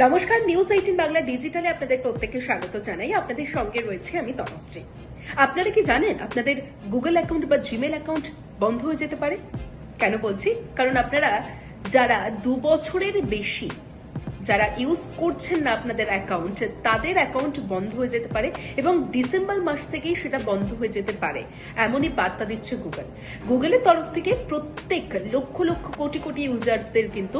নমস্কার, নিউজ 18 বাংলা ডিজিটালে আপনাদের প্রত্যেককে স্বাগত জানাই। আপনাদের সঙ্গে রয়েছে আমি তনুশ্রী। আপনারা কি জানেন আপনাদের গুগল অ্যাকাউন্ট বা জিমেল অ্যাকাউন্ট বন্ধ হয়ে যেতে পারে? কেন বলছি? কারণ আপনারা যারা 2 বছরের বেশি যারা ইউজ করছেন না আপনাদের অ্যাকাউন্ট, তাদের অ্যাকাউন্ট বন্ধ হয়ে যেতে পারে এবং ডিসেম্বর মাস থেকেই সেটা বন্ধ হয়ে যেতে পারে, এমনই বার্তা দিচ্ছে গুগল। গুগলের তরফ থেকে প্রত্যেক লক্ষ লক্ষ কোটি কোটি ইউজার্সদের কিন্তু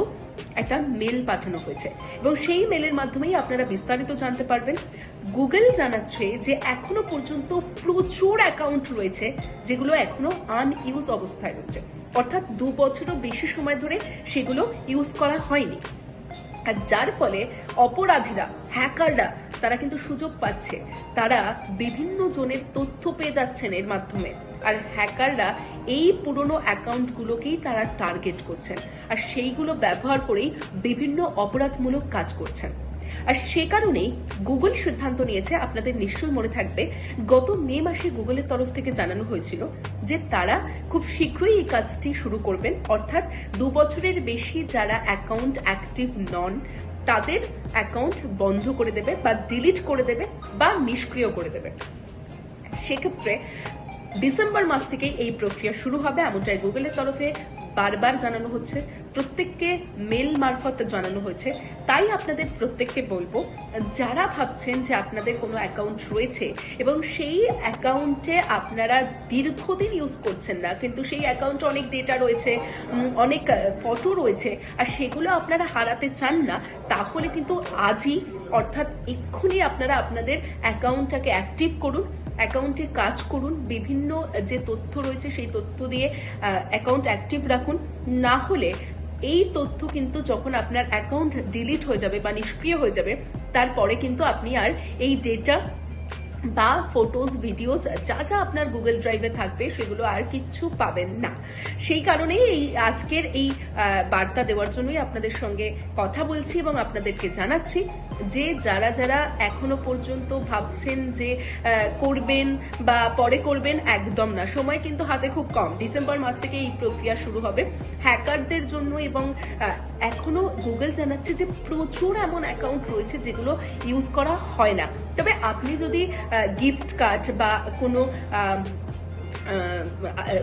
একটা মেল পাঠানো হয়েছে এবং সেই মেলের মাধ্যমেই আপনারা বিস্তারিত জানতে পারবেন। গুগল জানাচ্ছে যে এখনো পর্যন্ত প্রচুর অ্যাকাউন্ট রয়েছে যেগুলো এখনো আনইউজ অবস্থায় রয়েছে, অর্থাৎ 2 বছরও বেশি সময় ধরে সেগুলো ইউজ করা হয়নি। আর যার ফলে অপরাধীরা, হ্যাকাররা তারা কিন্তু সুযোগ পাচ্ছে, তারা বিভিন্ন জনের তথ্য পেয়ে যাচ্ছেন এর মাধ্যমে। আর হ্যাকাররা এই পুরনো অ্যাকাউন্টগুলোকেই তারা টার্গেট করছেন আর সেইগুলো ব্যবহার করেই বিভিন্ন অপরাধমূলক কাজ করছেন। আর সে কারণেই গুগল সিদ্ধান্ত নিয়েছে, আপনাদের নিশ্চয়ই মনে থাকবে গত মে মাসে গুগলের তরফ থেকে জানানো হয়েছিল যে তারা খুব শীঘ্রই এই কাজটি শুরু করবেন, অর্থাৎ 2 বছরের বেশি যারা অ্যাকাউন্ট অ্যাক্টিভ নন তাদের অ্যাকাউন্ট বন্ধ করে দেবে বা ডিলিট করে দেবে বা নিষ্ক্রিয় করে দেবে। সেক্ষেত্রে ডিসেম্বর মাস থেকে এই প্রক্রিয়া শুরু হবে, এমনটাই গুগলের তরফে বারবার জানানো হচ্ছে, প্রত্যেককে মেল মারফত জানানো হয়েছে। তাই আপনাদের প্রত্যেককে বলবো, যারা ভাবছেন যে আপনাদের কোনো অ্যাকাউন্ট রয়েছে এবং সেই অ্যাকাউন্টে আপনারা দীর্ঘদিন ইউজ করছেন না, কিন্তু সেই অ্যাকাউন্টে অনেক ডেটা রয়েছে, অনেক ফটো রয়েছে, আর সেগুলো আপনারা হারাতে চান না, তাহলে কিন্তু আজই অর্থাৎ এক্ষুনি আপনারা আপনাদের অ্যাকাউন্টটাকে অ্যাক্টিভ করুন, অ্যাকাউন্টে কাজ করুন, বিভিন্ন যে তথ্য রয়েছে সেই তথ্য দিয়ে অ্যাকাউন্ট অ্যাক্টিভ রাখুন। না হলে এই তথ্য কিন্তু যখন আপনার অ্যাকাউন্ট ডিলিট হয়ে যাবে বা নিষ্ক্রিয় হয়ে যাবে, তারপরে কিন্তু আপনি আর এই ডেটা বা ফটোজ, ভিডিওস যা যা আপনার গুগল ড্রাইভে থাকবে সেগুলো আর কিচ্ছু পাবেন না। সেই কারণেই এই আজকের এই বার্তা দেওয়ার জন্যই আপনাদের সঙ্গে কথা বলছি এবং আপনাদেরকে জানাচ্ছি যে যারা যারা এখনো পর্যন্ত ভাবছেন যে করবেন বা পরে করবেন, একদম না। সময় কিন্তু হাতে খুব কম, ডিসেম্বর মাস থেকে এই প্রক্রিয়া শুরু হবে হ্যাকারদের জন্য। এবং এখনো গুগল জানাচ্ছে যে প্রচুর এমন অ্যাকাউন্ট রয়েছে যেগুলো ইউজ করা হয় না। তবে আপনি যদি গিফট কার্ড বা কোনো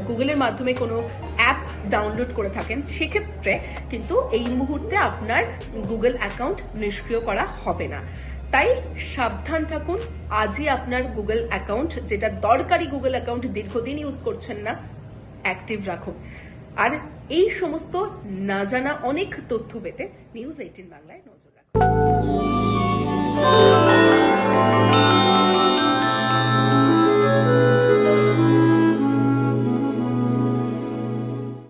গুগলের মাধ্যমে কোনো অ্যাপ ডাউনলোড করে থাকেন, সেক্ষেত্রে কিন্তু এই মুহূর্তে আপনার গুগল অ্যাকাউন্ট নিষ্ক্রিয় করা হবে না। তাই সাবধান থাকুন, আজই আপনার গুগল অ্যাকাউন্ট, যেটা দরকারি গুগল অ্যাকাউন্ট দীর্ঘদিন ইউজ করছেন না, অ্যাক্টিভ রাখুন। আর এই সমস্ত না জানা অনেক তথ্য পেতে নিউজ 18 বাংলায় নজর রাখুন।